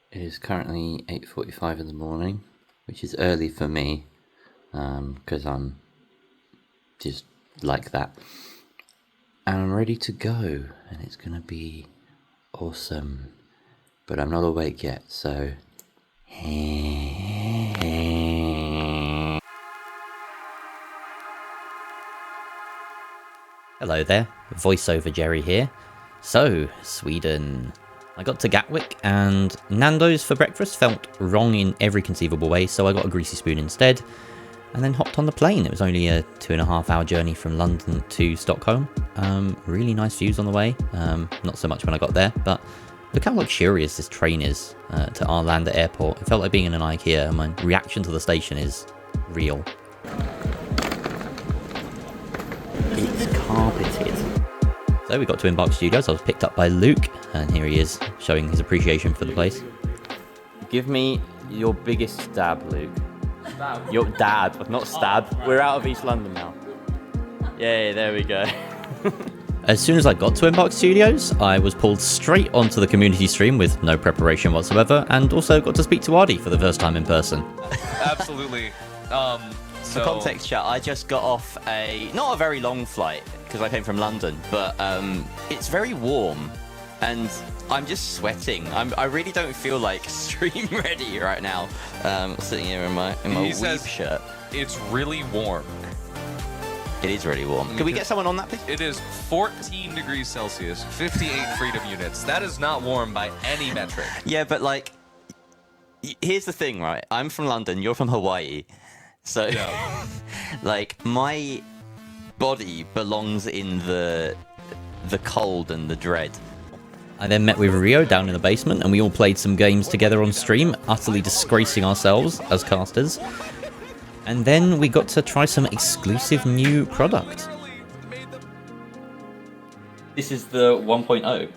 It is currently 8:45 in the morning, which is early for me, because I'm just like that. And I'm ready to go, and it's gonna be awesome. But I'm not awake yet, so... Hello there, voiceover Jerry here. So, Sweden. I got to Gatwick and Nando's for breakfast felt wrong in every conceivable way, so I got a greasy spoon instead, and then hopped on the plane. It was only a 2.5-hour journey from London to Stockholm. Really nice views on the way, not so much when I got there, but look how luxurious this train is to Arlanda Airport. It felt like being in an IKEA, and my reaction to the station is real. It's carpeted. So we got to Embark Studios. I was picked up by Luke, and here he is, showing his appreciation for the place. Give me your biggest stab, Luke. Stab? Your dab, not stab. We're out of East London now. Yay, there we go. As soon as I got to Embark Studios, I was pulled straight onto the community stream with no preparation whatsoever, and also got to speak to Ardy for the first time in person. Absolutely. For context, chat, I just got off not a very long flight, because I came from London, but it's very warm, and I'm just sweating. I really don't feel like stream ready right now. Sitting here in my weave shirt. It's really warm. It is really warm. Can we get someone on that, please? It is 14 degrees Celsius, 58 freedom units. That is not warm by any metric. Yeah, but like, here's the thing, right? I'm from London, you're from Hawaii. So, yeah. Like, my body belongs in the cold and the dread. I then met with Rio down in the basement, and we all played some games together on stream, utterly disgracing ourselves as casters. And then we got to try some exclusive new product. This is the 1.0.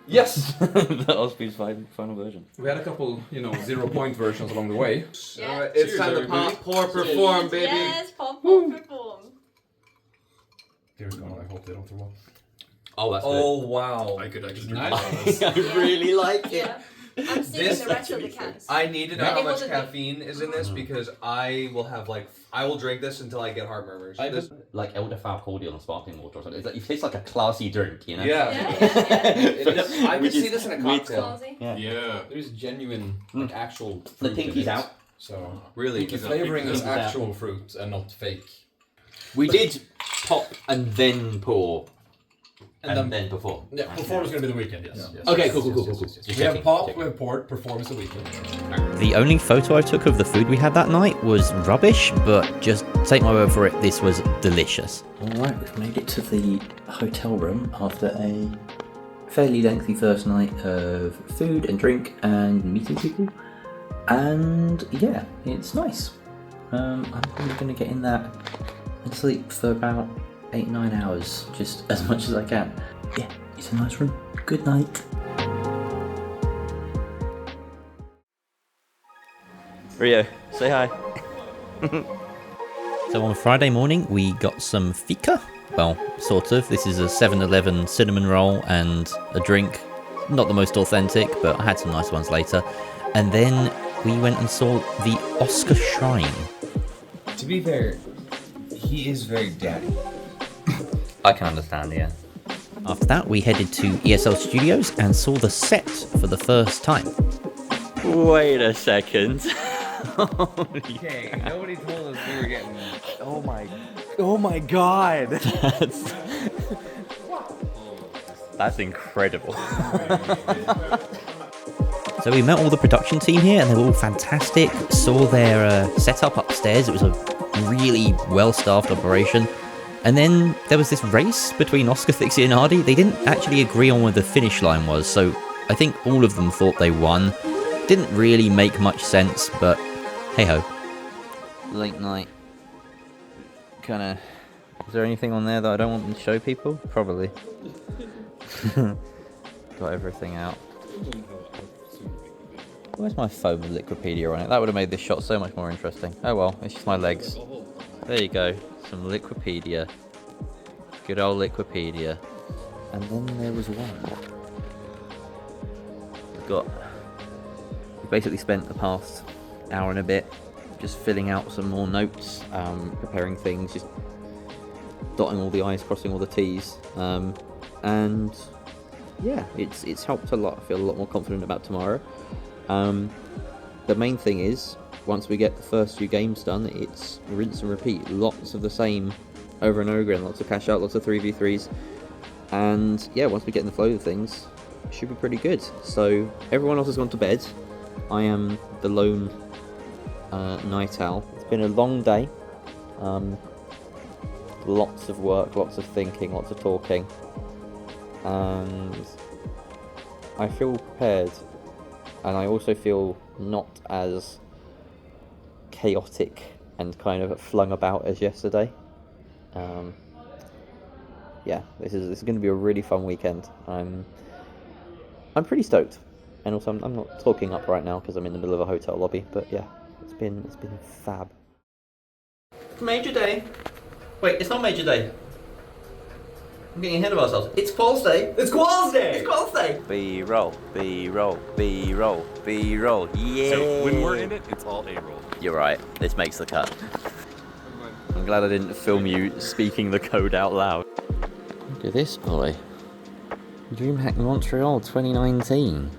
Yes! The Osby's final version. We had a couple, 0-point versions along the way. Yeah. It's time to pop, pour, perform, baby! Yes, pop, perform. Dear God, I hope they don't throw up. Oh, that's Oh, wow. I could drink Nice. I really like it. Yeah. I'm seeing the rest of the cans. I need to know Yeah. how It much wasn't caffeine is in this because I will have I will drink this until I get heart murmurs. Like elderflower cordial and sparkling water or something. It's like, it tastes like a classy drink, you know? Yeah. I could see this in a cocktail. Yeah. There's genuine, actual fruit. The pinky's out. So, Really? the flavoring is actual fruit and not fake. We did pop and then pour. And then perform. Yeah, perform is going to be the weekend, yes. Okay, cool. We have pop, we have poured, perform is the weekend. The only photo I took of the food we had that night was rubbish, but just take my word for it, this was delicious. Alright, we've made it to the hotel room after a fairly lengthy first night of food and drink and meeting people. And yeah, it's nice. I'm probably going to get in that and sleep for about 8-9 hours, just as much as I can. Yeah, it's a nice room. Good night. Rio, say hi. So on Friday morning we got some fika. Well, sort of. This is a 7-Eleven cinnamon roll and a drink. Not the most authentic, but I had some nice ones later. And then we went and saw the Oscar Shrine. To be fair, he is very daddy. I can understand, yeah. After that, we headed to ESL Studios and saw the set for the first time. Wait a second. Okay, nobody told us we were getting... Oh my god! That's incredible. So we met all the production team here and they were all fantastic. Saw their setup upstairs. It was a really well-staffed operation. And then there was this race between Oscar, Thiixy and Ardy. They didn't actually agree on where the finish line was, so I think all of them thought they won. Didn't really make much sense, but hey-ho. Late night. Kinda... Is there anything on there that I don't want to show people? Probably. Got everything out. Where's my foam with Liquipedia on it? That would have made this shot so much more interesting. Oh well, it's just my legs. There you go. Some Liquipedia. Good old Liquipedia. And then there was one. We've got we basically spent the past hour and a bit just filling out some more notes, preparing things, just dotting all the I's, crossing all the T's, and yeah, it's helped a lot. I feel a lot more confident about tomorrow. The main thing is, once we get the first few games done, it's rinse and repeat, lots of the same over and over again, lots of cash out, lots of 3v3s, and yeah, once we get in the flow of things, it should be pretty good. So everyone else has gone to bed. I am the lone night owl. It's been a long day. Lots of work, lots of thinking, lots of talking, and I feel prepared, and I also feel not as chaotic and kind of flung about as yesterday. Yeah, this is going to be a really fun weekend. I'm pretty stoked, and also I'm not talking up right now because I'm in the middle of a hotel lobby. But yeah, it's been fab. Major day. Wait, it's not Major Day. I'm getting ahead of ourselves. It's Quals Day. It's Quals Day. It's Quals Day. B-roll, B-roll, B-roll, B-roll. Yeah. So when we're in it, it's all A-roll. You're right. This makes the cut. I'm glad I didn't film you speaking the code out loud. Look at this boy. Dreamhack Montreal 2019.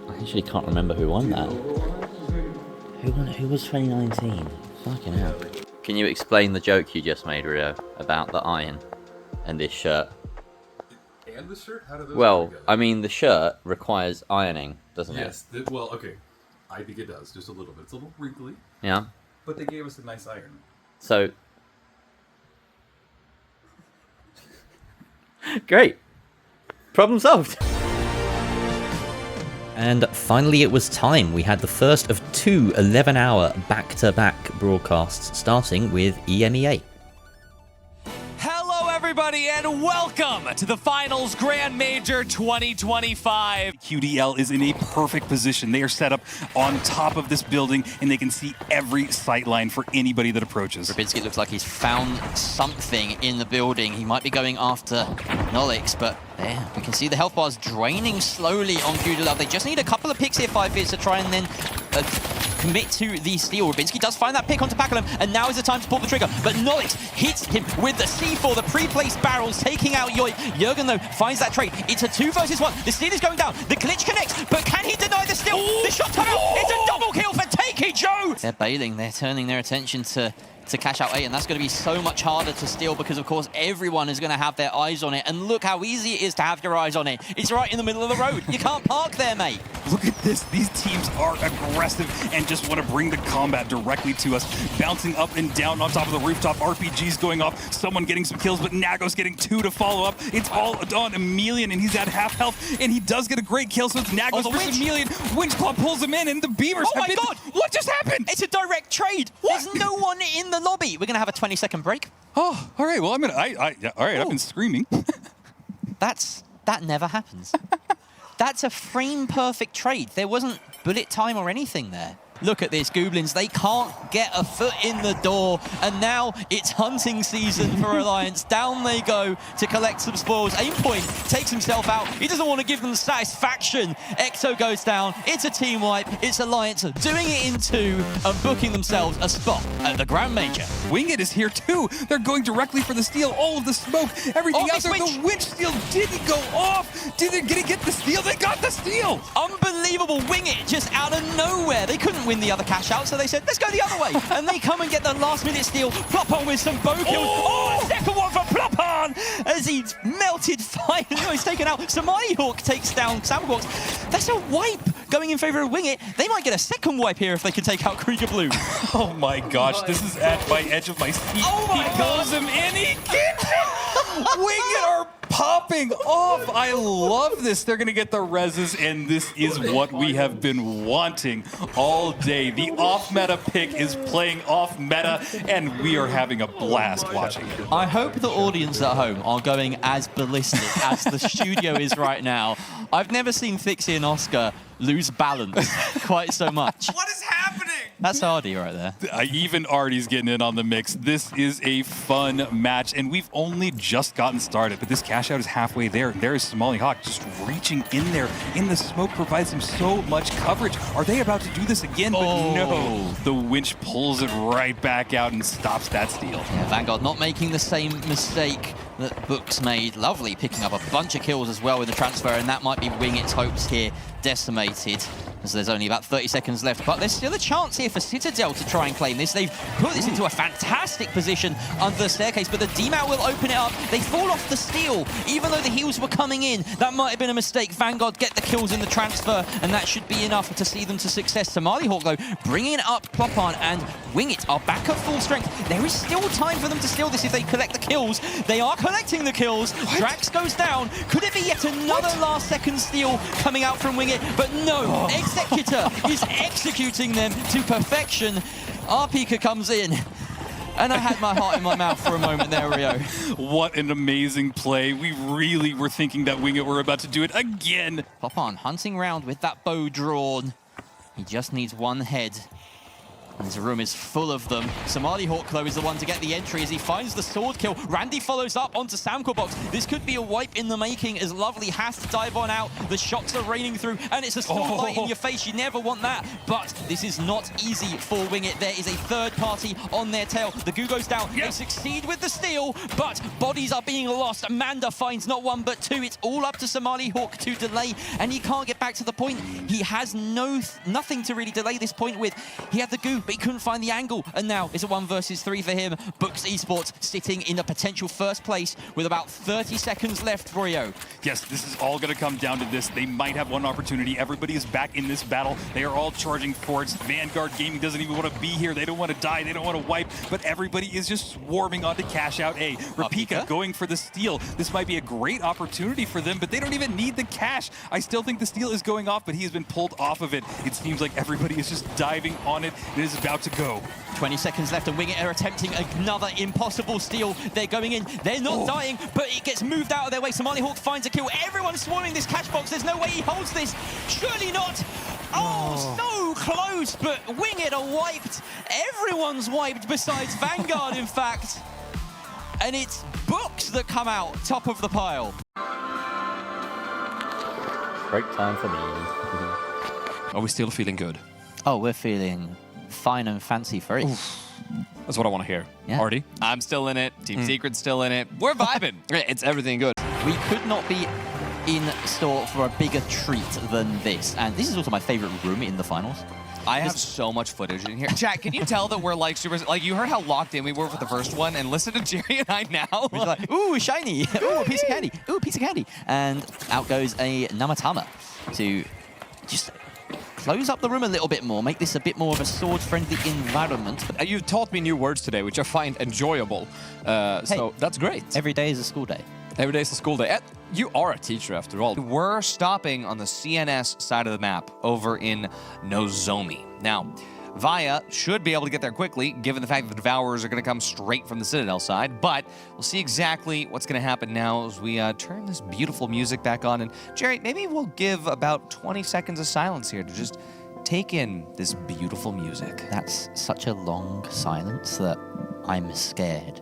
I actually can't remember who won that. Who was 2019? Fucking hell. Can you explain the joke you just made, Rio, about the iron and this shirt? And the shirt? How do those Well, go together? I mean, the shirt requires ironing, doesn't Yes. Well, okay. I think it does, just a little bit. It's a little wrinkly, it? Yeah. but they gave us a nice iron. So... Great. Problem solved. And finally it was time. We had the first of two 11-hour back-to-back broadcasts, starting with EMEA. Hello, everybody, and welcome to the Finals Grand Major 2025. QDL is in a perfect position. They are set up on top of this building, and they can see every sight line for anybody that approaches. Rubinski looks like he's found something in the building. He might be going after Nolix, but there, we can see the health bars draining slowly on QDL. They just need a couple of picks here, 5 hits, to try and then commit to the steal. Rubinski does find that pick onto Paculum, and now is the time to pull the trigger. But Nolix hits him with the C4, the pre-placed barrels, taking out Yoik. Jürgen, though, finds that trade. It's a 2 versus 1. The steal is going down. The glitch connects, but can he deny the steal? The shot time out. It's a double kill for Thiixy Joe. They're bailing. They're turning their attention to cash out A, and that's going to be so much harder to steal because, of course, everyone is going to have their eyes on it. And look how easy it is to have your eyes on it. It's right in the middle of the road. You can't park there, mate. Look at this. These teams are aggressive and just want to bring the combat directly to us. Bouncing up and down on top of the rooftop. RPGs going off. Someone getting some kills, but Nago's getting 2 to follow up. It's all on Emelian, and he's at half health, and he does get a great kill, so it's Nago's versus Emelian. Winch Club pulls him in, and the Beamers Oh my God! What just happened? It's a direct trade. What? There's no one in the lobby. We're going to have a 20-second break. Oh, all right. Well, I'm gonna. Yeah, all right. I've been screaming. That never happens. That's a frame-perfect trade. There wasn't bullet time or anything there. Look at this, Goblins. They can't get a foot in the door, and now it's hunting season for Alliance. Down they go to collect some spoils. Aimpoint takes himself out. He doesn't want to give them satisfaction. Exo goes down. It's a team wipe. It's Alliance doing it in 2 and booking themselves a spot at the Grand Major. Wing It is here too. They're going directly for the steal. All of the smoke, everything out there. Winch. The winch steal didn't go off. Did they get the steal? They got the steal. Unbelievable. Wing It just out of nowhere. They couldn't win the other cash out, so they said, let's go the other way. And they come and get the last minute steal. Plopon with some bow kills. Oh, a second one for Plopon as he's melted finally. He's taken out. Somali Hawk takes down Samhawks. That's a wipe going in favor of Wing It. They might get a second wipe here if they can take out Krieger Blue. Oh my gosh, this is at my edge of my seat. Oh my He pulls him in, he gets it! Wing It are popping off. I love this. They're going to get the reses, and this is what we have been wanting all day. The off-meta pick is playing off-meta, and we are having a blast watching it. I hope the audience at home are going as ballistic as the studio is right now. I've never seen Thiixy and Oscar lose balance quite so much. What is happening? That's Artie right there. Even Artie's getting in on the mix. This is a fun match, and we've only just gotten started, but this cash out is halfway there. There is Somali Hawk just reaching in there, and the smoke provides him so much coverage. Are they about to do this again? But no, the winch pulls it right back out and stops that steal. Yeah, Vanguard not making the same mistake that Books made. Lovely, picking up a bunch of kills as well with the transfer, and that might be Wingit's hopes here decimated, as there's only about 30 seconds left. But there's still a chance here for Citadel to try and claim this. They've put this into a fantastic position under the staircase, but the DMAT will open it up. They fall off the steal, even though the heals were coming in. That might have been a mistake. Vanguard get the kills in the transfer, and that should be enough to see them to success. Somali Hawk, though, bringing up Plopon and Wingit are back at full strength. There is still time for them to steal this if they collect the kills. They are collecting the kills. Drax goes down. Could it be yet another last-second steal coming out from Wingit? But no, Executor is executing them to perfection. Arpika comes in. And I had my heart in my mouth for a moment there, Rio. What an amazing play. We really were thinking that Wingit were about to do it again. Plopon hunting round with that bow drawn. He just needs one head. And this room is full of them. Somali Hawk, though, is the one to get the entry as he finds the sword kill. Randy follows up onto Samco Box. This could be a wipe in the making as Lovely has to dive on out. The shots are raining through, and it's a spotlight in your face. You never want that. But this is not easy for Wingit. There is a third party on their tail. The goo goes down. They succeed with the steal, but bodies are being lost. Amanda finds not one, but two. It's all up to Somali Hawk to delay, and he can't get back to the point. He has nothing to really delay this point with. He had the goo, but he couldn't find the angle, and now it's a 1 versus 3 for him. Books Esports sitting in a potential first place with about 30 seconds left, Rio. Yes, this is all going to come down to this. They might have one opportunity. Everybody is back in this battle. They are all charging forwards. Vanguard Gaming doesn't even want to be here. They don't want to die. They don't want to wipe, but everybody is just swarming onto Cash Out A. Rapika going for the steal. This might be a great opportunity for them, but they don't even need the cash. I still think the steal is going off, but he has been pulled off of it. It seems like everybody is just diving on it. It is about to go. 20 seconds left, and Wingit are attempting another impossible steal. They're going in. They're not dying, but it gets moved out of their way. Somali Hawk finds a kill. Everyone's swarming this catch box. There's no way he holds this. Surely not. Oh, so close, but Wingit are wiped. Everyone's wiped besides Vanguard, in fact. And it's Books that come out top of the pile. Break time for me. Are we still feeling good? Oh, we're feeling fine and fancy free. That's what I want to hear. Yeah. Artie? I'm still in it. Team Secret's still in it. We're vibing. It's everything good. We could not be in store for a bigger treat than this. And this is also my favorite room in the finals. I have so much footage in here. Jack, can you tell that we're like super, like you heard how locked in we were for the first one, and listen to Jerry and I now. We're like, ooh, shiny. Ooh, a piece of candy. Ooh, a piece of candy. And out goes a Namatama to just close up the room a little bit more, make this a bit more of a sword-friendly environment. You've taught me new words today, which I find enjoyable. So that's great. Every day is a school day. Every day is a school day. You are a teacher after all. We're stopping on the CNS side of the map over in Nozomi. Now, Vaya should be able to get there quickly, given the fact that the Devourers are going to come straight from the Citadel side, but we'll see exactly what's going to happen now as we turn this beautiful music back on. And Jerry, maybe we'll give about 20 seconds of silence here to just take in this beautiful music. That's such a long silence that I'm scared.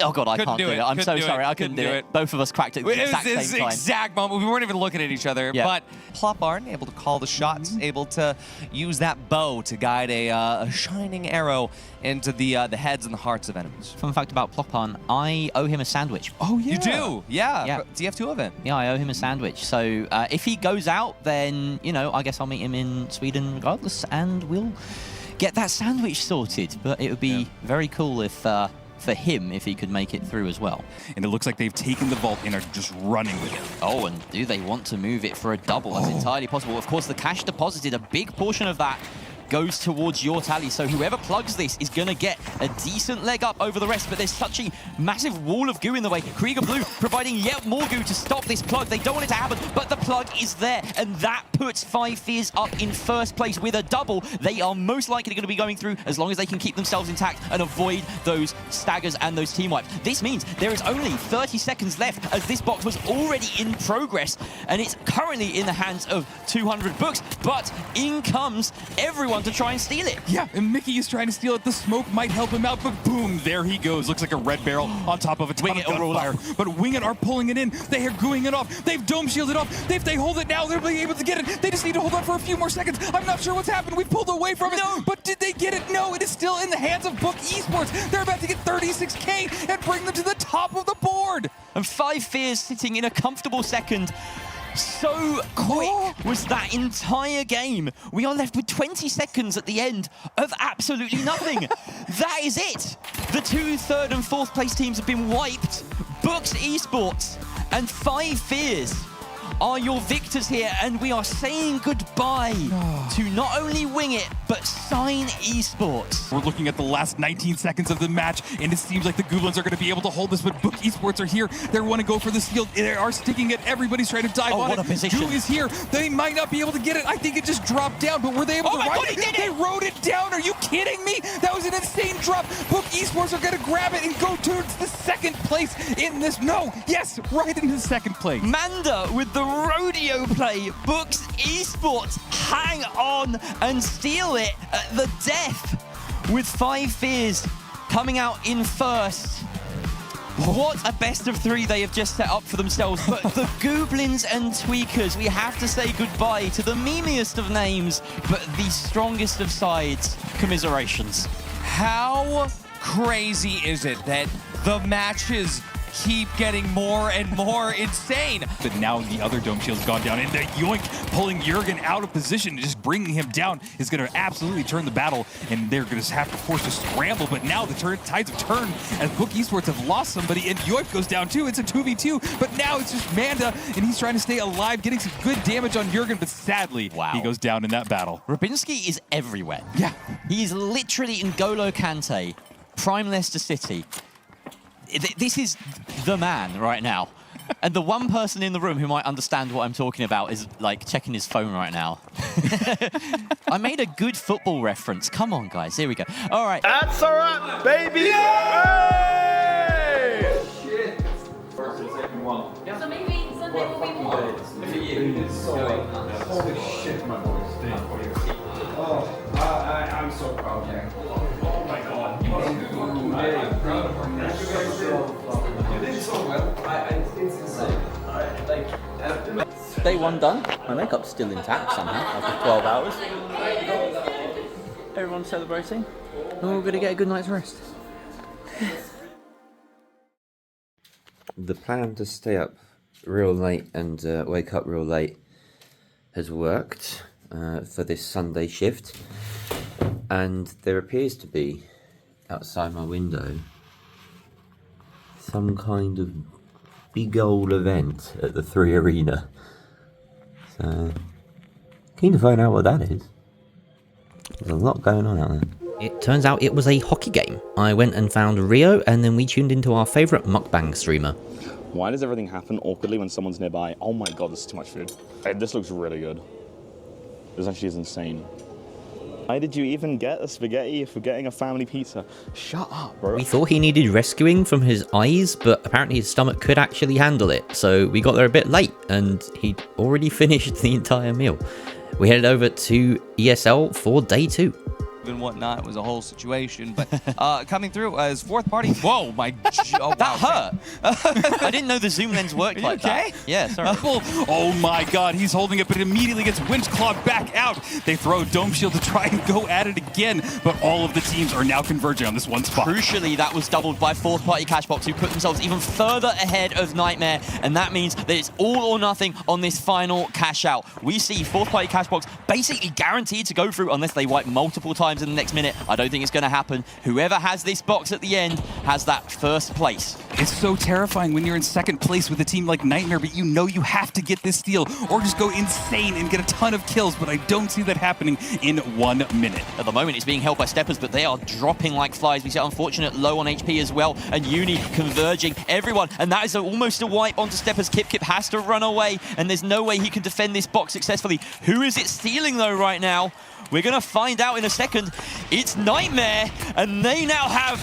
Oh god, I can't do it. I'm so sorry, I couldn't do it. Both of us cracked it at the exact same time. It was this exact moment. We weren't even looking at each other, but Plopon able to call the shots, able to use that bow to guide a shining arrow into the heads and the hearts of enemies. Fun fact about Plopon, I owe him a sandwich. Oh yeah. You do? Yeah. TF2 event. Yeah, I owe him a sandwich. So if he goes out, then, you know, I guess I'll meet him in Sweden regardless, and we'll get that sandwich sorted. But it would be very cool if... for him, if he could make it through as well. And it looks like they've taken the vault and are just running with it. Oh, and do they want to move it for a double? That's entirely possible. Of course, the cash deposited a big portion of that goes towards your tally. So whoever plugs this is going to get a decent leg up over the rest, but there's such a massive wall of goo in the way. Krieger Blue providing yet more goo to stop this plug. They don't want it to happen, but the plug is there, and that puts 5 Fears up in first place with a double. They are most likely going to be going through as long as they can keep themselves intact and avoid those staggers and those team wipes. This means there is only 30 seconds left, as this box was already in progress, and it's currently in the hands of 200 books, but in comes everyone to try and steal it. Yeah, and Mickey is trying to steal it. The smoke might help him out, but boom, there he goes. Looks like a red barrel on top of a ton of gunfire. But Wing It are pulling it in. They are gooing it off. They've dome shielded off. If they hold it now, they'll be able to get it. They just need to hold on for a few more seconds. I'm not sure what's happened. We pulled away from it. No. But did they get it? No, it is still in the hands of Book Esports. They're about to get 36K and bring them to the top of the board. And 5 Fears sitting in a comfortable second. So quick was that entire game. We are left with 20 seconds at the end of absolutely nothing. That is it. The 2nd, 3rd, and 4th place teams have been wiped. Books Esports and 5 Fears are your victors here, and we are saying goodbye to not only Wing It, but Sign Esports. We're looking at the last 19 seconds of the match, and it seems like the Goblins are going to be able to hold this, but Book Esports are here. They want to go for the steal. They are sticking it. Everybody's trying to dive on what it. A position. Goo is here. They might not be able to get it. I think it just dropped down, but were they able to ride it? They rode it down. Are you kidding me? That was an insane drop. Book Esports are going to grab it and go towards the 2nd place in this. No, yes, right into 2nd place. Manda with the rodeo play. Books Esports hang on and steal it at the death, with 5 Fears coming out in first. What a best of 3 they have just set up for themselves. But the Goblins and Tweakers, we have to say goodbye to the memeiest of names, but the strongest of sides. Commiserations. How crazy is it that the matches keep getting more and more insane? But now the other dome shield's gone down, and the yoink pulling Jurgen out of position, just bringing him down is going to absolutely turn the battle, and they're going to have to force a scramble. But now the tides have turned as Book Esports have lost somebody, and yoink goes down too. It's a 2v2, but now it's just Manda, and he's trying to stay alive, getting some good damage on Jurgen, but sadly, he goes down in that battle. Rabinski is everywhere. Yeah. He's literally in Golo Kante, prime Leicester City. This is the man right now. And the one person in the room who might understand what I'm talking about is like checking his phone right now. I made a good football reference. Come on, guys. Here we go. All right. That's all right, baby. Hey! So maybe Sunday will be more. Holy shit, my boys. Oh, I'm so proud of you. Oh my god. I'm proud of her. You did so well. It's insane. Day 1 done. My makeup's still intact somehow after 12 hours. Everyone's celebrating. And we're going to get a good night's rest. The plan to stay up real late and wake up real late has worked for this Sunday shift. And there appears to be, outside my window, some kind of big old event at the 3 Arena. So, keen to find out what that is. There's a lot going on out there. It turns out it was a hockey game. I went and found Rio, and then we tuned into our favourite mukbang streamer. Why does everything happen awkwardly when someone's nearby? Oh my god, this is too much food. Hey, this looks really good. This actually is insane. Why did you even get a spaghetti if we're getting a family pizza? Shut up, bro. We thought he needed rescuing from his eyes, but apparently his stomach could actually handle it. So we got there a bit late, and he'd already finished the entire meal. We headed over to ESL for day 2. And whatnot, it was a whole situation, but coming through as 4th party. Whoa, my that hurt. I didn't know the zoom lens worked like that. Yeah, sorry. Oh my god, he's holding it, but it immediately gets winch clawed back out. They throw Dome Shield to try and go at it again, but all of the teams are now converging on this one spot. Crucially, that was doubled by 4th party Cashbox, who put themselves even further ahead of Nightmare, and that means that it's all or nothing on this final cash out. We see 4th party Cashbox basically guaranteed to go through unless they wipe multiple times times in the next minute. I don't think it's going to happen. Whoever has this box at the end has that first place. It's so terrifying when you're in second place with a team like Nightmare, but you know you have to get this steal or just go insane and get a ton of kills, but I don't see that happening in 1 minute. At the moment, it's being held by Steppers, but they are dropping like flies. We see Unfortunate low on HP as well, and Uni converging everyone, and that is almost a wipe onto Steppers. Kip has to run away, and there's no way he can defend this box successfully. Who is it stealing, though, right now? We're going to find out in a second. It's Nightmare, and they now have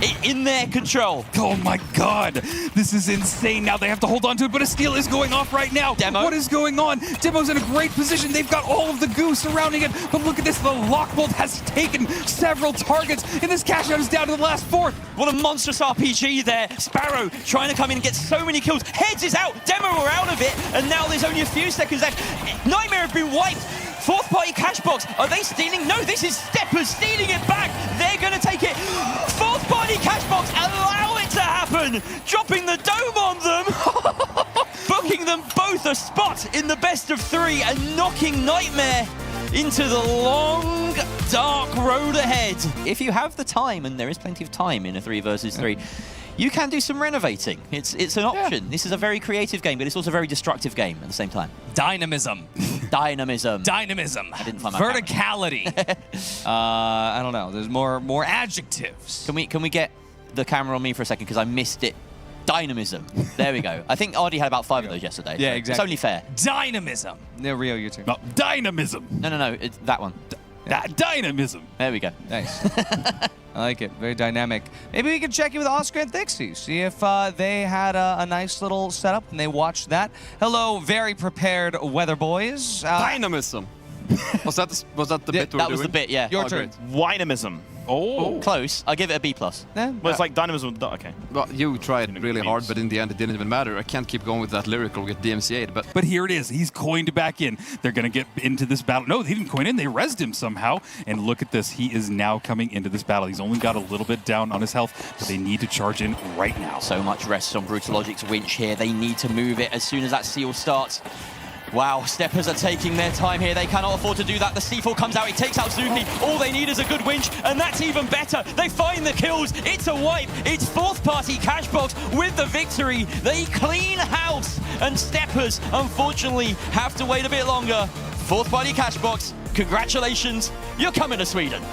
it in their control. Oh my god, this is insane. Now they have to hold on to it, but a steal is going off right now. Demo. What is going on? Demo's in a great position. They've got all of the goo surrounding it, but look at this. The Lockbolt has taken several targets, and this cash out is down to the last fourth. What a monstrous RPG there. Sparrow trying to come in and get so many kills. Heads is out, Demo are out of it, and now there's only a few seconds left. Nightmare have been wiped. Fourth party cash box. Are they stealing? No, this is Steppers stealing it back. They're going to take it. Fourth party cash box. Allow it to happen. Dropping the dome on them. Booking them both a spot in the best of 3 and knocking Nightmare into the long, dark road ahead. If you have the time, and there is plenty of time in a 3 versus 3, you can do some renovating. It's an option. This is a very creative game, but it's also a very destructive game at the same time. Dynamism. Dynamism. Dynamism. I didn't find my verticality. I don't know. There's more adjectives. Can we get the camera on me for a second, because I missed it. Dynamism. There we go. I think Ardy had about 5 of those yesterday. Yeah, so exactly. It's only fair. Dynamism. No, Rio, you too. No, dynamism. No. It's that one. Dynamism. There we go. Nice. I like it. Very dynamic. Maybe we can check in with Oscar and Thiixy, see if they had a nice little setup and they watched that. Hello, very prepared weather boys. Dynamism. Was that the bit we were doing? That was the bit, yeah. Your turn. Dynamism. Oh. Close. I'll give it a B+. Yeah. Well, it's like dynamism. Okay. Well, you tried really hard, but in the end it didn't even matter. I can't keep going with that lyric or get DMCA'd, But here it is. He's coined back in. They're going to get into this battle. No, they didn't coin in. They rezzed him somehow. And look at this. He is now coming into this battle. He's only got a little bit down on his health, but they need to charge in right now. So much rest on Brutal Logic's winch here. They need to move it as soon as that seal starts. Wow, Steppers are taking their time here. They cannot afford to do that. The C4 comes out, it takes out Zuki. All they need is a good winch, and that's even better. They find the kills. It's a wipe. It's fourth party cash box with the victory. They clean house, and Steppers, unfortunately, have to wait a bit longer. Fourth party cash box, congratulations. You're coming to Sweden.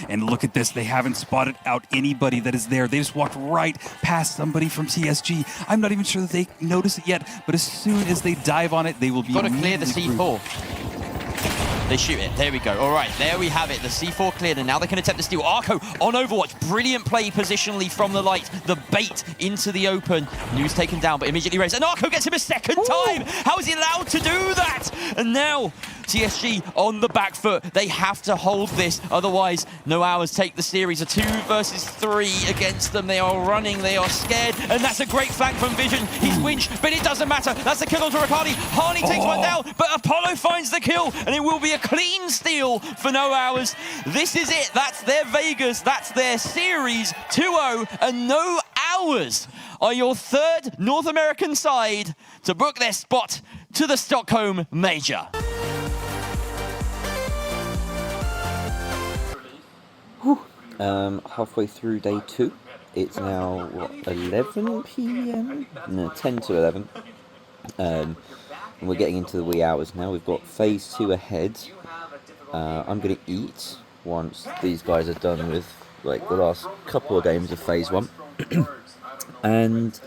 And look at this. They haven't spotted out anybody that is there. They just walked right past somebody from TSG. I'm not even sure that they notice it yet, but as soon as they dive on it, they will be Got to clear the immediately C4. They shoot it. There we go. All right, there we have it. The C4 cleared, and now they can attempt to steal. Arco on Overwatch. Brilliant play positionally from the light. The bait into the open. News taken down, but immediately raised. And Arco gets him a second time. How is he allowed to do that? And now TSG on the back foot. They have to hold this. Otherwise, No Hours take the series. A 2 versus 3 against them. They are running. They are scared. And that's a great flank from Vision. He's winched, but it doesn't matter. That's a kill onto Riccardi. Harney takes one down, but Apollo finds the kill, and it will be a clean steal for No Hours. This is it. That's their Vegas. That's their series 2-0, and No Hours are your third North American side to book their spot to the Stockholm Major. Halfway through day 2. It's now, what, 11 p.m? No, 10 to 11. And we're getting into the wee hours now. We've got phase 2 ahead. I'm going to eat once these guys are done with like the last couple of games of phase 1. And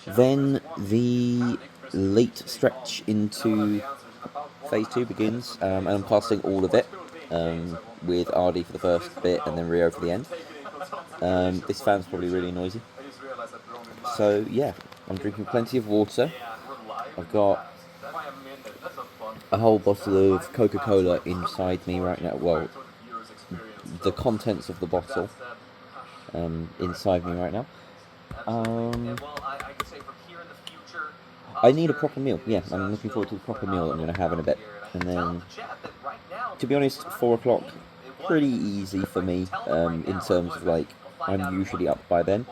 then the late stretch into phase 2 begins, and I'm casting all of it. With Ardy for the first bit and then Rio for the end. This fan's probably really noisy. So yeah, I'm drinking plenty of water. I've got a whole bottle of Coca-Cola inside me right now. Well, the contents of the bottle inside me right now. I need a proper meal. Yeah, I'm looking forward to the proper meal that I'm going to have in a bit. And then, to be honest, 4 o'clock, pretty easy for me in terms of like, I'm usually up by then.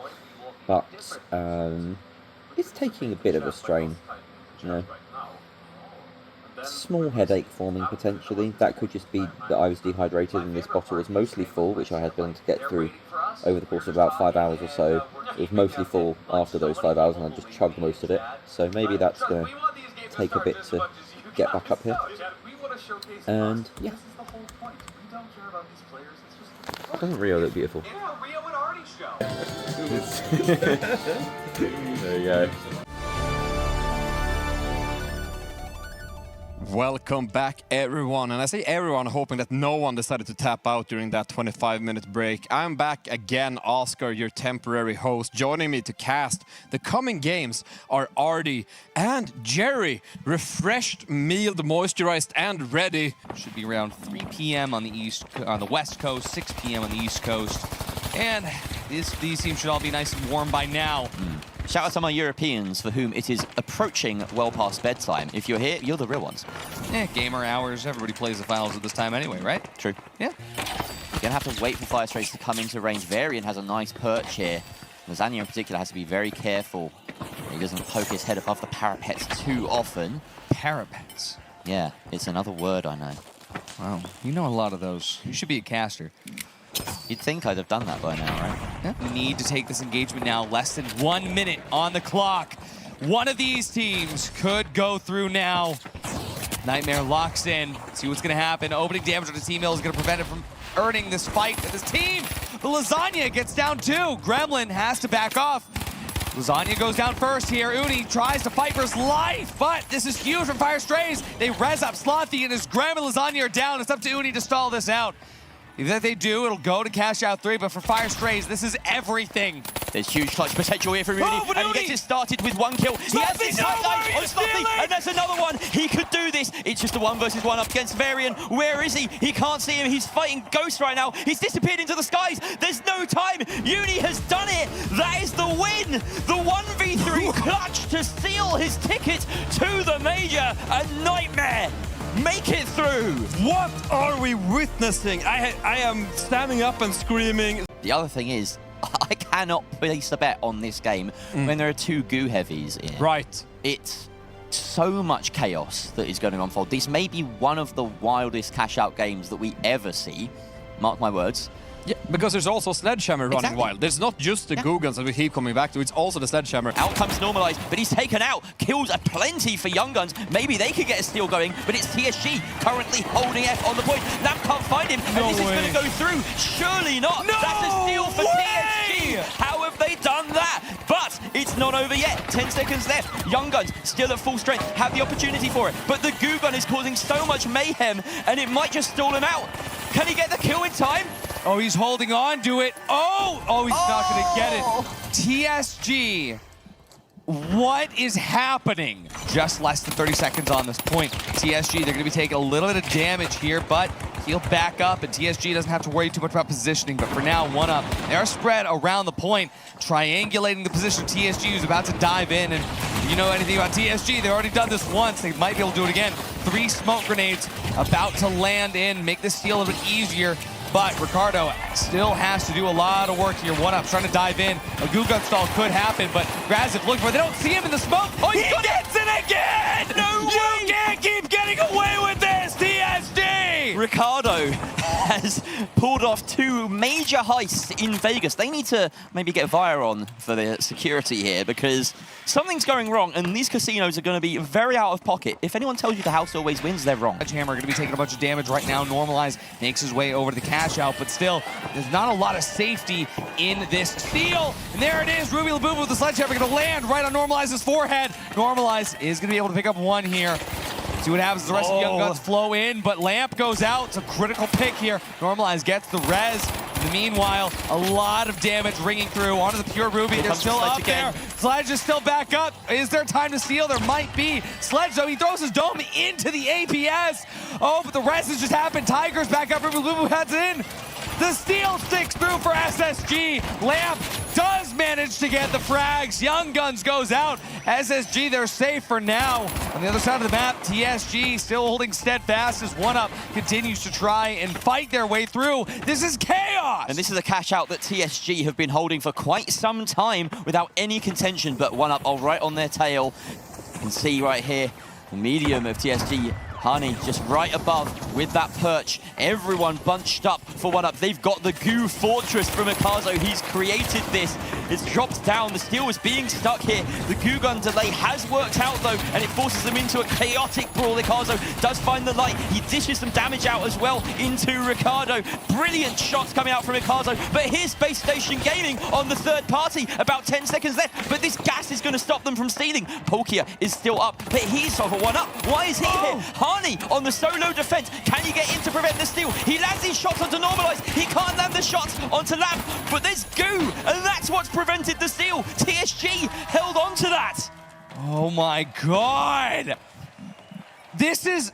But it's taking a bit of a strain, you know. small headache forming potentially. That could just be that I was dehydrated and this bottle was mostly full, which I had been able to get through over the course of about 5 hours or so. It was mostly full after those 5 hours and I just chugged most of it. So maybe that's going to take a bit to get back up here. And yeah. Doesn't Rio look beautiful? There you go. Welcome back, everyone. And I say everyone, hoping that no one decided to tap out during that 25-minute break. I'm back again, Oscar, your temporary host. Joining me to cast the coming games are Artie and Jerry. Refreshed, mealed, moisturized, and ready. Should be around 3 p.m. on the West Coast, 6 p.m. on the East Coast. And these teams should all be nice and warm by now. Shout out to my Europeans for whom it is approaching well past bedtime. If you're here, you're the real ones. Gamer hours. Everybody plays the finals at this time anyway, right? True. Yeah. You're going to have to wait for Fire Strays to come into range. Varian has a nice perch here. Lasagna in particular has to be very careful. He doesn't poke his head above the parapets too often. Parapets? Yeah, it's another word I know. Wow, you know a lot of those. You should be a caster. You'd think I'd have done that by now, right? Yeah. We need to take this engagement now. Less than 1 minute on the clock. One of these teams could go through now. Nightmare locks in. See what's going to happen. Opening damage on the team mill is going to prevent it from earning this fight with this team. The Lasagna gets down too. Gremlin has to back off. Lasagna goes down first here. Uni tries to fight for his life, but this is huge from Fire Strays. They res up Slothy and his Graham and Lasagna are down. It's up to Uni to stall this out. If they do, it'll go to cash out 3, but for Fire Strays, this is everything. There's huge clutch potential here for Uni, and he gets it started with 1 kill. He has this highlight on Slothy, and that's another one. He could do this. It's just a 1 versus 1 up against Varian. Where is he? He can't see him. He's fighting Ghost right now. He's disappeared into the skies. There's no time. Uni has done it. That is the win. The 1v3 clutch to seal his ticket to the major. A Nightmare. Make it through! What are we witnessing? I am standing up and screaming. The other thing is, I cannot place a bet on this game when there are 2 goo heavies in. Right. It's so much chaos that is going to unfold. This may be one of the wildest cash-out games that we ever see. Mark my words. Yeah, because there's also Sledgehammer running wild. There's not just the Goo Guns that we keep coming back to, it's also the Sledgehammer. Out comes Normalized, but he's taken out. Kills are plenty for Young Guns. Maybe they could get a steal going, but it's TSG currently holding F on the point. Lamp can't find him, and this is going to go through. Surely not. No That's a steal for TSG. How have they done that? But it's not over yet. 10 seconds left. Young Guns still at full strength, have the opportunity for it, but the Goo Gun is causing so much mayhem, and it might just stall him out. Can he get the kill in time? Oh, he's holding on to it. Oh, he's not going to get it. TSG, what is happening? Just less than 30 seconds on this point. TSG, they're going to be taking a little bit of damage here, but he'll back up, and TSG doesn't have to worry too much about positioning. But for now, 1-up. They are spread around the point, triangulating the position of TSG, who's about to dive in. And if you know anything about TSG, they've already done this once. They might be able to do it again. 3 smoke grenades about to land in, make this steal a little bit easier. But Ricardo still has to do a lot of work here. 1-up, trying to dive in. A Goo Gun stall could happen, but Graziv looking for it. They don't see him in the smoke. Oh, he gets it again! No way! You can't keep getting away with this, TSG! Ricardo has pulled off 2 major heists in Vegas. They need to maybe get Vire on for the security here, because something's going wrong, and these casinos are going to be very out of pocket. If anyone tells you the house always wins, they're wrong. Sledgehammer going to be taking a bunch of damage right now. Normalized makes his way over to the cash out, but still, there's not a lot of safety in this steal. And there it is, Ruby Labubu with the Sledgehammer going to land right on Normalize's forehead. Normalize is going to be able to pick up 1 here. See what happens as the rest of the Young Guns flow in, but Lamp goes out. It's a critical pick here. Normalize gets the res. In the meanwhile, a lot of damage ringing through onto the pure Ruby. They're still up there. Sledge is still back up. Is there time to steal? There might be. Sledge, though, he throws his dome into the APS. Oh, but the res has just happened. Tiger's back up. Ruby Lubu heads in. The steal sticks through for SSG. Lamp does manage to get the frags. Young Guns goes out. SSG, they're safe for now. On the other side of the map, TSG still holding steadfast as 1-up continues to try and fight their way through. This is chaos! And this is a cash out that TSG have been holding for quite some time without any contention, but 1-up all right on their tail. You can see right here, the medium of TSG Hani just right above with that perch. Everyone bunched up for one up. They've got the goo fortress from Ikazo. He's created this. It's dropped down. The steel is being stuck here. The goo gun delay has worked out though, and it forces them into a chaotic brawl. Ikazo does find the light. He dishes some damage out as well into Ricardo. Brilliant shots coming out from Ikazo, but here's Space Station Gaming on the third party. About 10 seconds left, but this gas is going to stop them from stealing. Polkia is still up, but he's over one up. Why is he here? Hani on the solo defense. Can he get in to prevent the steal? He lands his shots onto Normalize. He can't land the shots onto Lamp, but there's goo, and that's what's prevented the steal. TSG held on to that. Oh my god! This is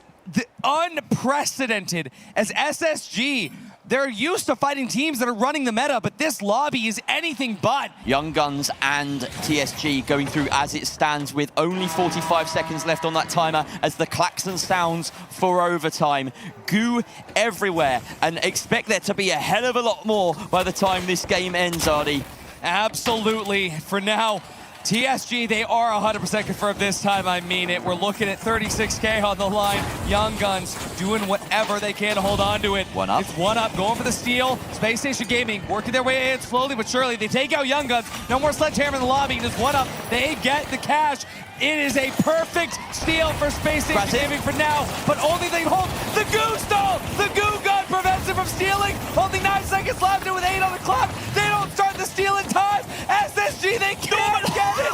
unprecedented as SSG. They're used to fighting teams that are running the meta, but this lobby is anything but. Young Guns and TSG going through as it stands with only 45 seconds left on that timer as the klaxon sounds for overtime. Goo everywhere, and expect there to be a hell of a lot more by the time this game ends, Artie. Absolutely. For now, TSG, they are 100% confirmed this time, I mean it. We're looking at 36K on the line. Young Guns doing whatever they can to hold on to it. One up. It's one up, going for the steal. Space Station Gaming working their way in slowly but surely. They take out Young Guns. No more Sledgehammer in the lobby. Just one up. They get the cash. It is a perfect steal for Space Station Gaming for now, but only they hold the goo stall. The goo gun prevents it from stealing. Only 9 seconds left, and with 8 on the clock, they don't start the steal in time. SSG, they can't get it.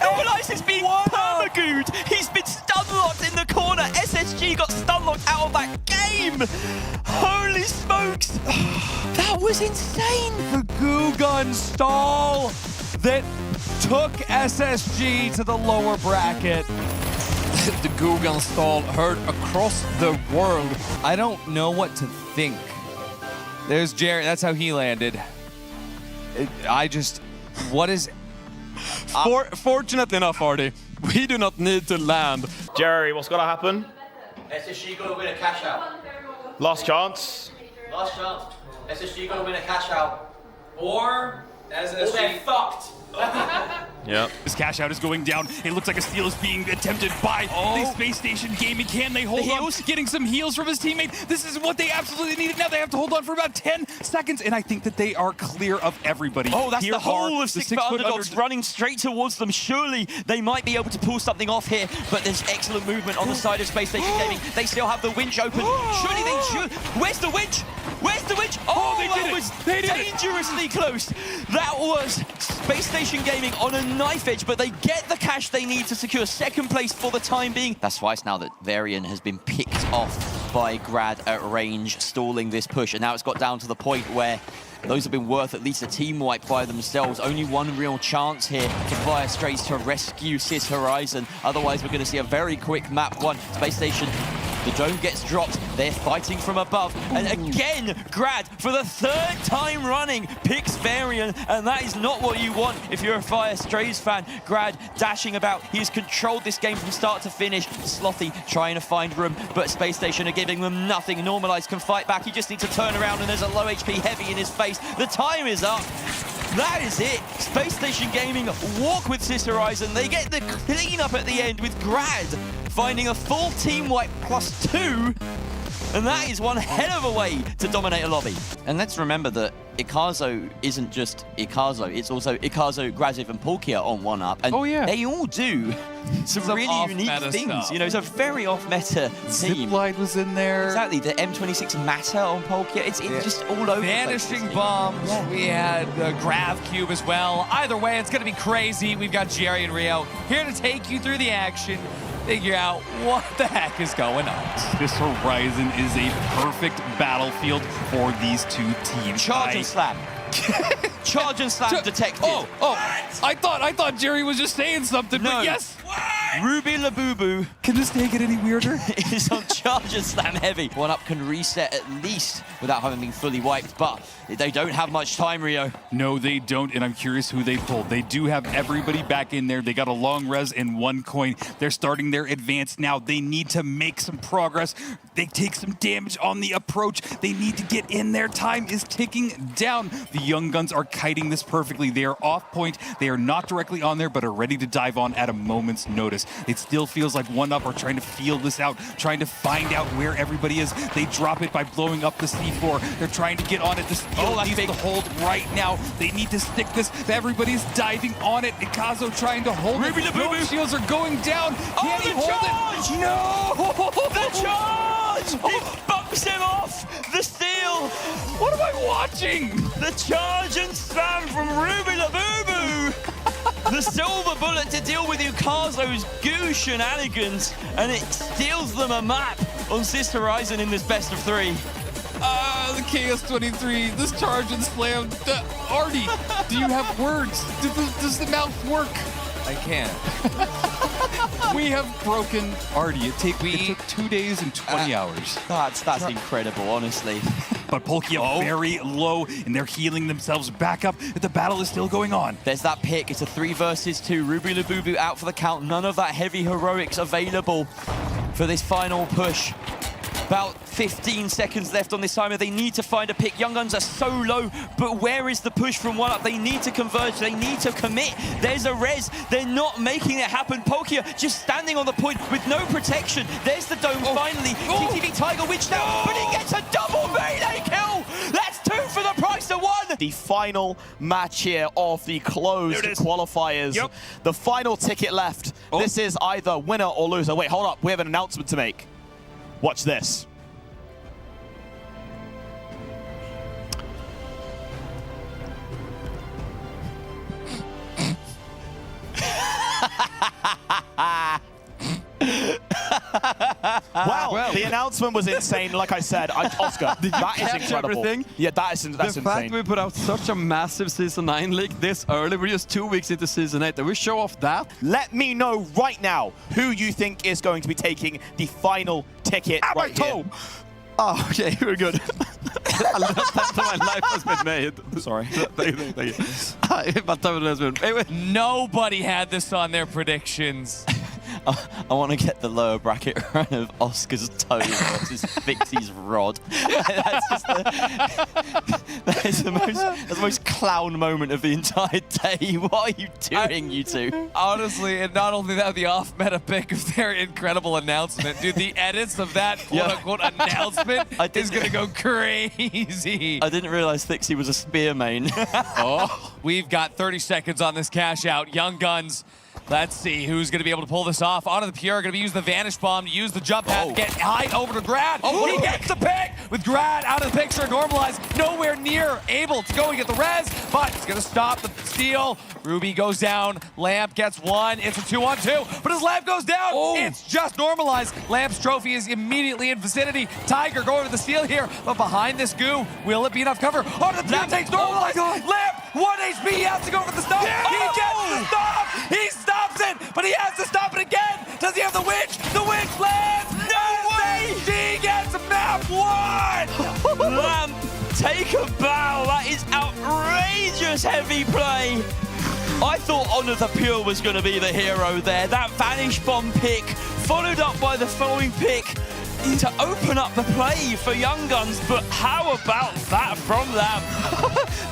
Normalize is being permagooed. He's been stun-locked in the corner. SSG got stun-locked out of that game. Holy smokes. That was insane. The goo gun stall that took SSG to the lower bracket. The goo gun stall heard across the world. I don't know what to think. There's Jerry. That's how he landed. What is... Fortunate enough, Artie, we do not need to land. Jerry, what's got to happen? SSG got to win a cash out. Last chance. Last chance. SSG got to win a cash out. Or SSG... they're fucked. Yep. This cash out is going down. It looks like a steal is being attempted by the Space Station Gaming. Can they hold on? Getting some heals from his teammate. This is what they absolutely needed. Now they have to hold on for about 10 seconds, and I think that they are clear of everybody. Oh, that's Here the whole are of the 6 underdogs running straight towards them. Surely they might be able to pull something off here, but there's excellent movement on the side of Space Station Gaming. They still have the winch open. Surely they should. Where's the winch? Where's the winch? Oh, that was dangerously close. That was Space Station Gaming on a knife edge, but they get the cash they need to secure second place for the time being. That's twice now that Varian has been picked off by Grad at range, stalling this push, and now it's got down to the point where those have been worth at least a team wipe by themselves. Only one real chance here for Fire Strays to rescue Sis Horizon. Otherwise, we're going to see a very quick map 1. Space Station, the drone gets dropped. They're fighting from above. And again, Grad, for the 3rd time running, picks Varian. And that is not what you want if you're a Fire Strays fan. Grad dashing about. He's controlled this game from start to finish. Slothy trying to find room, but Space Station are giving them nothing. Normalize can fight back. He just needs to turn around, and there's a low HP heavy in his face. The time is up. That is it. Space Station Gaming walk with Sis Horizon. They get the clean up at the end with Grad finding a full team wipe +2. And that is one hell of a way to dominate a lobby. And let's remember that Ikazo isn't just Ikazo, it's also Ikazo, Graziv, and Polkia on 1UP. And they all do some really unique things. Stuff. You know, it's a very off-meta team. Ziplight was in there. Exactly, the M26 Matter on Polkia. It's just all over Vanishing bombs. We had the Grav Cube as well. Either way, it's going to be crazy. We've got Jerry and Rio here to take you through the action, figure out what the heck is going on. This Horizon is a perfect battlefield for these two teams. Charge and slam. Charge and slam detected. I thought Jerry was just saying something, but yes. Ruby Labubu. Can this day get any weirder? It is on charge and slam heavy. 1UP can reset at least without having been fully wiped, but they don't have much time, Rio. No, they don't, and I'm curious who they pulled. They do have everybody back in there. They got a long res and 1 coin. They're starting their advance now. They need to make some progress. They take some damage on the approach. They need to get in there. Time is ticking down. The Young Guns are kiting this perfectly. They are off point. They are not directly on there, but are ready to dive on at a moment's notice. this. It still feels like 1UP are trying to feel this out, trying to find out where everybody is. They drop it by blowing up the C4. They're trying to get on it. The steal needs to hold right now. They need to stick this. Everybody's diving on it. Ikazo trying to hold it. Both shields are going down. Can he hold it? No! The charge! He bucks him off! The steal! What am I watching? The charge and spam from Ruby Labubu! The silver bullet to deal with Ikazo's goo shenanigans, and it steals them a map on Sis Horizon in this best of 3. The KS-23, this charge and slam. Artie, do you have words? Does the mouth work? I can't. We have broken Artie. It took 2 days and 20 hours. That's incredible, honestly. But Polkia very low, and they're healing themselves back up. But the battle is still going on. There's that pick. It's a 3 versus 2. Ruby Labubu out for the count. None of that heavy heroics available for this final push. About 15 seconds left on this timer. They need to find a pick. Young Guns are so low, but where is the push from 1UP? They need to converge. They need to commit. There's a res. They're not making it happen. Polkia just standing on the point with no protection. There's the dome finally. TTV Tiger Witch now, but he gets a double melee kill. That's 2 for the price of 1. The final match here of the closed qualifiers. Yep. The final ticket left. This is either winner or loser. Wait, hold up. We have an announcement to make. Watch this. Wow, the announcement was insane. Like I said, Oscar, that is incredible. Everything? Yeah, that's insane. The fact we put out such a massive Season 9 league this early, we're just 2 weeks into Season 8, and we show off that. Let me know right now who you think is going to be taking the final ticket right here. Oh, okay, we're good. A little time to my life has been made. Sorry. Thank you. But time has been made. Nobody had this on their predictions. I want to get the lower bracket run of Oscar's toe versus Thiixy's rod. That is the most clown moment of the entire day. What are you doing, you two? Honestly, and not only that, the off-meta pick of their incredible announcement. Dude, the edits of that quote-unquote announcement is going to go crazy. I didn't realize Thiixy was a spear main. We've got 30 seconds on this cash out. Young Guns. Let's see who's going to be able to pull this off. Onto the Pure, going to be use the Vanish Bomb to use the jump pad to get high over to Grad. He gets the pick with Grad out of the picture, normalized, nowhere near able to go and get the res, but it's going to stop the steal. Ruby goes down, Lamp gets 1, it's a 2-on-2, but as Lamp goes down, it's just normalized. Lamp's trophy is immediately in vicinity. Tiger going to the steal here, but behind this goo, will it be enough cover? Onto the Pure, takes normalized. Lamp, 1 HP, he has to go for the stop. He gets the stop, he stops it, but he has to stop it again. Does he have the witch? The witch lands. No way! She gets map 1. Lamp, take a bow. That is outrageous heavy play. I thought Honor the Pure was going to be the hero there. That Vanish Bomb pick, followed up by the following pick to open up the play for Young Guns, but how about that from Lamp?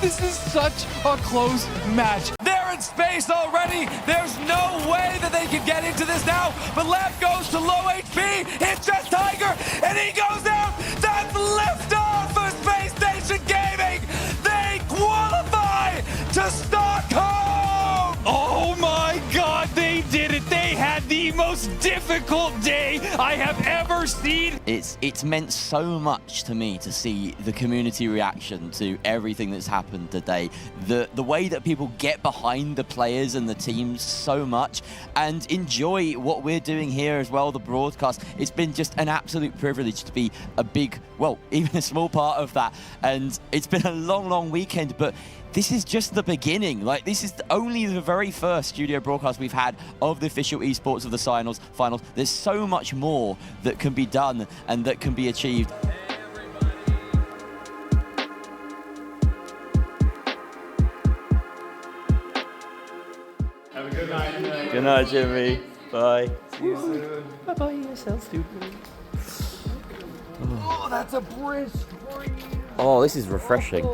This is such a close match. They're in space already. There's no way that they can get into this now, but Lamp goes to low HP. It's just Tiger, and he goes down. That's liftoff for Space Station Gaming. They qualify to Stockholm. Oh my God, they did it. They had the most difficult day I have ever seen. It's meant so much to me to see the community reaction to everything that's happened today. The way that people get behind the players and the teams so much and enjoy what we're doing here as well, the broadcast. It's been just an absolute privilege to be a big, well, even a small part of that. And it's been a long, long weekend, but this is just the beginning. Like, this is only the very first studio broadcast we've had of the official esports of the finals. There's so much more that can be done and that can be achieved. Have a good night. Good night, Jimmy. Bye. See you soon. Bye-bye, yourself, stupid. Oh, that's a brisk breeze. Oh, this is refreshing.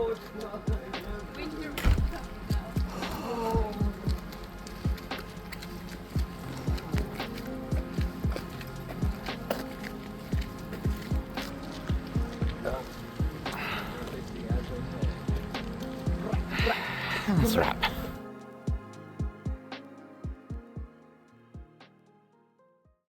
That's a wrap.